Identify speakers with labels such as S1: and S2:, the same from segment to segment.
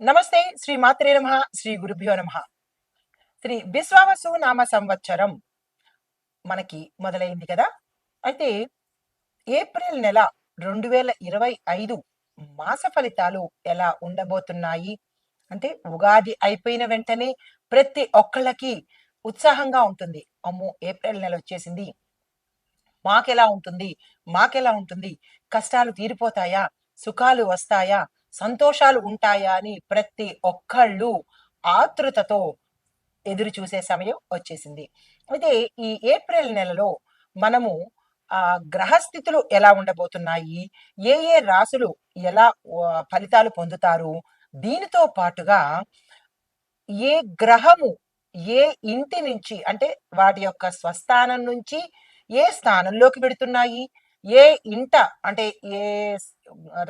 S1: నమస్తే శ్రీ మాత్రే నమః శ్రీ గురుభ్యో నమః. శ్రీ విశ్వావసు నామ సంవత్సరం మనకి మొదలైంది కదా. అయితే ఏప్రిల్ నెల 2025 మాస ఫలితాలు ఎలా ఉండబోతున్నాయి అంటే, ఉగాది అయిపోయిన వెంటనే ప్రతి ఒక్కళ్ళకి ఉత్సాహంగా ఉంటుంది. అమ్మో, ఏప్రిల్ నెల వచ్చేసింది, మాకెలా ఉంటుంది, మాకెలా ఉంటుంది, కష్టాలు తీరిపోతాయా, సుఖాలు వస్తాయా, సంతోషాలు ఉంటాయా అని ప్రతి ఒక్కళ్ళు ఆతృతతో ఎదురు చూసే సమయం వచ్చేసింది. అయితే ఈ ఏప్రిల్ నెలలో మనము గ్రహస్థితులు ఎలా ఉండబోతున్నాయి, ఏ ఏ రాసులు ఎలా ఫలితాలు పొందుతారు, దీనితో పాటుగా ఏ గ్రహము ఏ ఇంటి నుంచి అంటే వాటి యొక్క స్వస్థానం నుంచి ఏ స్థానంలోకి పెడుతున్నాయి, ఏ ఇంట అంటే ఏ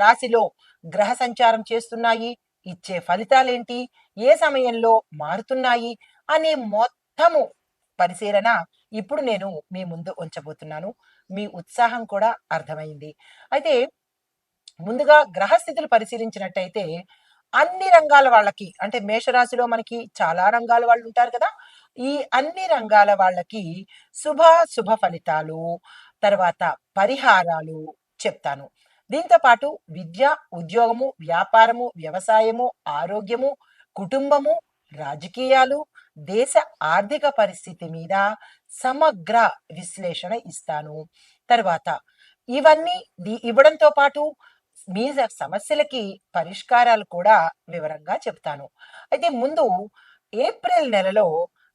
S1: రాశిలో గ్రహ సంచారం చేస్తున్నాయి, ఇచ్చే ఫలితాలేంటి, ఏ సమయంలో మారుతున్నాయి అనే మొత్తము పరిశీలన ఇప్పుడు నేను మీ ముందు ఉంచబోతున్నాను. మీ ఉత్సాహం కూడా అర్థమైంది. అయితే ముందుగా గ్రహస్థితులు పరిశీలించినట్టయితే అన్ని రంగాల వాళ్ళకి అంటే మేషరాశిలో మనకి చాలా రంగాల వాళ్ళు ఉంటారు కదా. ఈ అన్ని రంగాల వాళ్ళకి శుభ ఫలితాలు, తర్వాత పరిహారాలు చెప్తాను. దీంతో పాటు విద్య, ఉద్యోగము, వ్యాపారము, వ్యవసాయము, ఆరోగ్యము, కుటుంబము, రాజకీయాలు, దేశ ఆర్థిక పరిస్థితి మీద సమగ్ర విశ్లేషణ ఇస్తాను. తర్వాత ఇవన్నీ ఇవ్వడంతో పాటు మీ సమస్యలకి పరిష్కారాలు కూడా వివరంగా చెప్తాను. అయితే ముందు ఏప్రిల్ నెలలో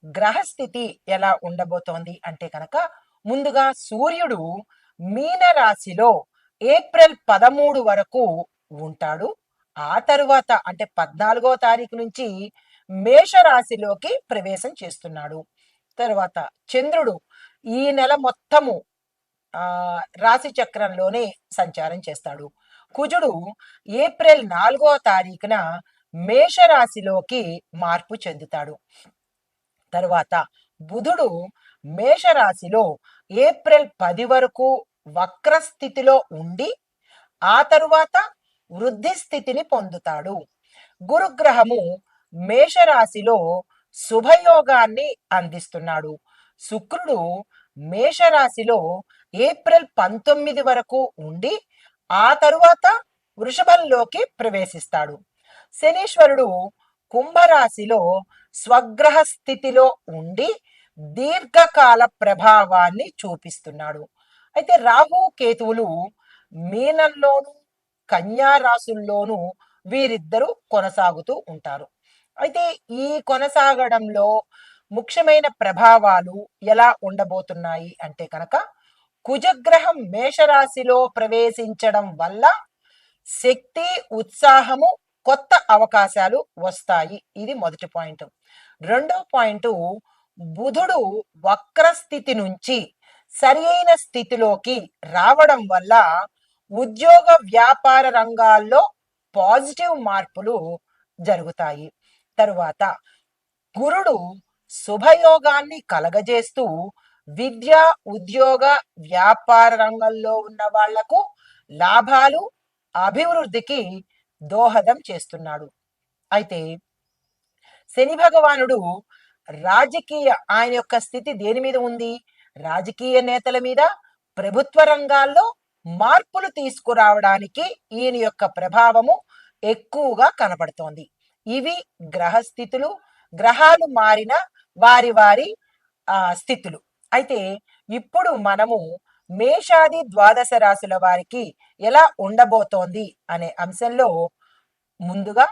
S1: గ్రహస్థితి ఎలా ఉండబోతోంది అంటే కనుక, ముందుగా సూర్యుడు మీన రాశిలో ఏప్రిల్ 13 వరకు ఉంటాడు. ఆ తరువాత అంటే 14వ తారీఖు నుంచి మేషరాశిలోకి ప్రవేశం చేస్తున్నాడు. తరువాత చంద్రుడు ఈ నెల మొత్తము రాశి చక్రంలోనే సంచారం చేస్తాడు. కుజుడు ఏప్రిల్ 4వ తారీఖున మేషరాశిలోకి మార్పు చెందుతాడు. తరువాత బుధుడు మేషరాశిలో ఏప్రిల్ 10 వరకు వక్రస్థితిలో ఉండి ఆ తరువాత వృద్ధి స్థితిని పొందుతాడు. గురుగ్రహము మేషరాశిలో శుభయోగాన్ని అందిస్తున్నాడు. శుక్రుడు మేషరాశిలో ఏప్రిల్ 19 వరకు ఉండి ఆ తరువాత వృషభంలోకి ప్రవేశిస్తాడు. శనీశ్వరుడు కుంభరాశిలో స్వగ్రహ స్థితిలో ఉండి దీర్ఘకాల ప్రభావాన్ని చూపిస్తున్నాడు. అయితే రాహు కేతువులు మీనంలోను కన్యా రాశుల్లోనూ వీరిద్దరూ కొనసాగుతూ ఉంటారు. అయితే ఈ కొనసాగడంలో ముఖ్యమైన ప్రభావాలు ఎలా ఉండబోతున్నాయి అంటే కనుక, కుజగ్రహం మేషరాశిలో ప్రవేశించడం వల్ల శక్తి, ఉత్సాహము, కొత్త అవకాశాలు వస్తాయి. ఇది మొదటి పాయింట్. రెండో పాయింట్, బుధుడు వక్రస్థితి నుంచి సరి అయిన స్థితిలోకి రావడం వల్ల ఉద్యోగ వ్యాపార రంగాల్లో పాజిటివ్ మార్పులు జరుగుతాయి. తరువాత గురుడు శుభయోగాన్ని కలగజేస్తూ విద్య, ఉద్యోగ, వ్యాపార రంగంలో ఉన్న వాళ్లకు లాభాలు, అభివృద్ధికి దోహదం చేస్తున్నాడు. అయితే శని భగవానుడు రాజకీయ ఆయన యొక్క స్థితి దేని మీద ఉంది? రాజకీయ నేతల మీద, ప్రభుత్వ రంగాల్లో మార్పులు తీసుకురావడానికి ఈయన యొక్క ప్రభావము ఎక్కువగా కనపడుతోంది. ఇవి గ్రహస్థితులు, గ్రహాలు మారిన వారి వారి స్థితులు. అయితే ఇప్పుడు మనము మేషాది ద్వాదశ రాశుల వారికి ఎలా ఉండబోతోంది అనే అంశంలో ముందుగా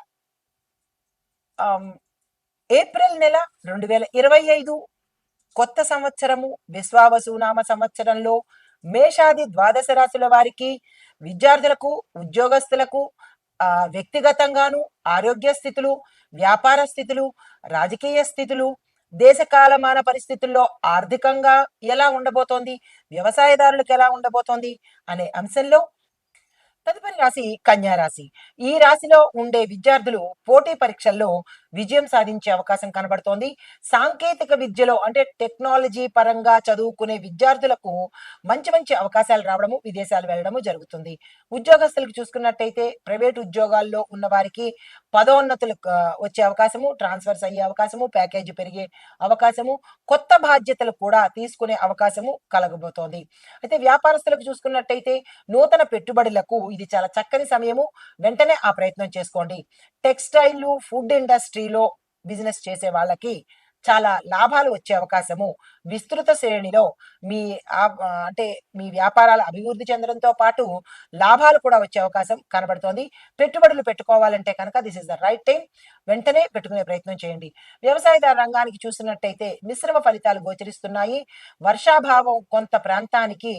S1: ఏప్రిల్ నెల 2025 కొత్త సంవత్సరము విశ్వావసునామ సంవత్సరంలో మేషాది ద్వాదశ రాశుల వారికి, విద్యార్థులకు, ఉద్యోగస్తులకు వ్యక్తిగతంగాను ఆరోగ్య స్థితులు, వ్యాపార స్థితులు, రాజకీయ స్థితులు, దేశకాలమాన పరిస్థితుల్లో ఆర్థికంగా ఎలా ఉండబోతోంది, వ్యవసాయదారులకు ఎలా ఉండబోతోంది అనే అంశంలో తదుపరి రాశి కన్యా రాశి. ఈ రాశిలో ఉండే విద్యార్థులు పోటీ పరీక్షల్లో విజయం సాధించే అవకాశం కనబడుతోంది. సాంకేతిక విద్యలో అంటే టెక్నాలజీ పరంగా చదువుకునే విద్యార్థులకు మంచి మంచి అవకాశాలు రావడము, విదేశాలు వెళ్ళడము జరుగుతుంది. ఉద్యోగస్తులకు చూసుకున్నట్టయితే ప్రైవేట్ ఉద్యోగాల్లో ఉన్న వారికి పదోన్నతులు వచ్చే అవకాశము, ట్రాన్స్ఫర్స్ అయ్యే అవకాశము, ప్యాకేజీ పెరిగే అవకాశము, కొత్త బాధ్యతలు కూడా తీసుకునే అవకాశము కలగబోతోంది. అయితే వ్యాపారస్తులకు చూసుకున్నట్టయితే నూతన పెట్టుబడులకు ఇది చాలా చక్కని సమయము. వెంటనే ఆ ప్రయత్నం చేసుకోండి. టెక్స్టైల్, ఫుడ్ ఇండస్ట్రీలో బిజినెస్ చేసే వాళ్ళకి చాలా లాభాలు వచ్చే అవకాశము, విస్తృత శ్రేణిలో మీ అంటే మీ వ్యాపారాలు అభివృద్ధి చెందడంతో పాటు లాభాలు కూడా వచ్చే అవకాశం కనబడుతోంది. పెట్టుబడులు పెట్టుకోవాలంటే కనుక this is the right time. వెంటనే పెట్టుకునే ప్రయత్నం చేయండి. వ్యవసాయదార రంగానికి చూసినట్టయితే మిశ్రమ ఫలితాలు గోచరిస్తున్నాయి. వర్షాభావం కొంత ప్రాంతానికి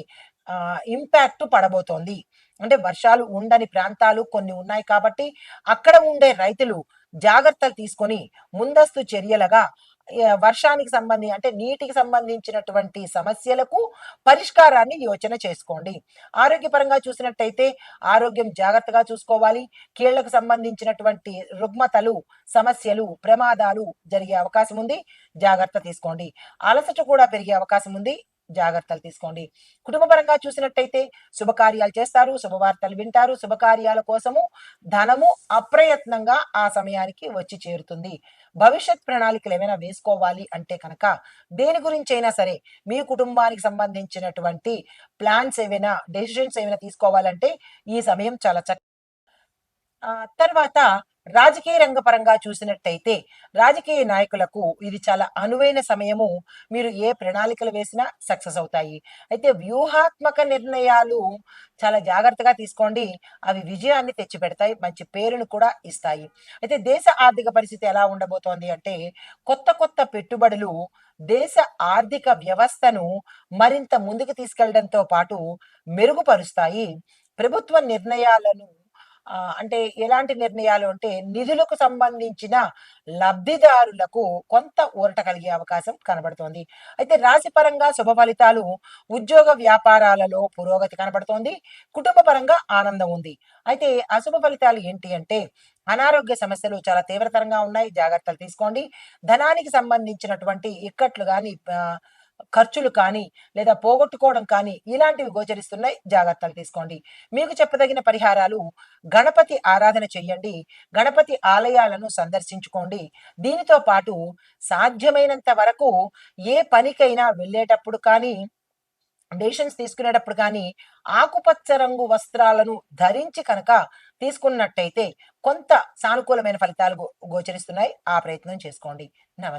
S1: ఇంపాక్ట్ పడబోతోంది. అంటే వర్షాలు ఉండని ప్రాంతాలు కొన్ని ఉన్నాయి కాబట్టి అక్కడ ఉండే రైతులు జాగ్రత్తలు తీసుకొని ముందస్తు చర్యలుగా వర్షానికి అంటే నీటికి సంబంధించినటువంటి సమస్యలకు పరిష్కారాన్ని యోచన చేసుకోండి. ఆరోగ్యపరంగా చూసినట్టయితే ఆరోగ్యం జాగ్రత్తగా చూసుకోవాలి. కీళ్లకు సంబంధించినటువంటి రుగ్మతలు, సమస్యలు, ప్రమాదాలు జరిగే అవకాశం ఉంది. జాగ్రత్త తీసుకోండి. అలసట కూడా పెరిగే అవకాశం ఉంది. జాగ్రత్తలు తీసుకోండి. కుటుంబపరంగా చూసినట్టయితే శుభకార్యాలు చేస్తారు, శుభవార్తలు వింటారు. శుభకార్యాల కోసము ధనము అప్రయత్నంగా ఆ సమయానికి వచ్చి చేరుతుంది. భవిష్యత్ ప్రణాళికలు ఏమైనా వేసుకోవాలి అంటే కనుక దేని గురించి అయినా సరే మీ కుటుంబానికి సంబంధించినటువంటి ప్లాన్స్ ఏవైనా, డెసిషన్స్ ఏమైనా తీసుకోవాలంటే ఈ సమయం చాలా తర్వాత రాజకీయ రంగ పరంగా చూసినట్టయితే రాజకీయ నాయకులకు ఇది చాలా అనువైన సమయము. మీరు ఏ ప్రణాళికలు వేసినా సక్సెస్ అవుతాయి. అయితే వ్యూహాత్మక నిర్ణయాలు చాలా జాగ్రత్తగా తీసుకోండి. అవి విజయాన్ని తెచ్చిపెడతాయి. మంచి పేరును కూడా ఇస్తాయి. అయితే దేశ ఆర్థిక పరిస్థితి ఎలా ఉండబోతోంది అంటే కొత్త కొత్త పెట్టుబడులు దేశ ఆర్థిక వ్యవస్థను మరింత ముందుకు తీసుకెళ్లడంతో పాటు మెరుగుపరుస్తాయి. ప్రభుత్వ నిర్ణయాలను అంటే ఎలాంటి నిర్ణయాలు అంటే నిధులకు సంబంధించిన లబ్ధిదారులకు కొంత ఊరట కలిగే అవకాశం కనబడుతోంది. అయితే రాశిపరంగా శుభ ఫలితాలు, ఉద్యోగ వ్యాపారాలలో పురోగతి కనబడుతోంది. కుటుంబ పరంగా ఆనందం ఉంది. అయితే అశుభ ఫలితాలు ఏంటి అంటే అనారోగ్య సమస్యలు చాలా తీవ్రతరంగా ఉన్నాయి. జాగ్రత్తలు తీసుకోండి. ధనానికి సంబంధించినటువంటి ఇక్కట్లు కానీ ఖర్చులు కానీ లేదా పోగొట్టుకోవడం కానీ ఇలాంటివి గోచరిస్తున్నాయి. జాగ్రత్తలు తీసుకోండి. మీకు చెప్పదగిన పరిహారాలు గణపతి ఆరాధన చెయ్యండి. గణపతి ఆలయాలను సందర్శించుకోండి. దీనితో పాటు సాధ్యమైనంత వరకు ఏ పనికైనా వెళ్ళేటప్పుడు కానీ డెసిషన్స్ తీసుకునేటప్పుడు కానీ ఆకుపచ్చ రంగు వస్త్రాలను ధరించి కనుక తీసుకున్నట్టయితే కొంత సానుకూలమైన ఫలితాలు గోచరిస్తున్నాయి. ఆ ప్రయత్నం చేసుకోండి. నమస్తే.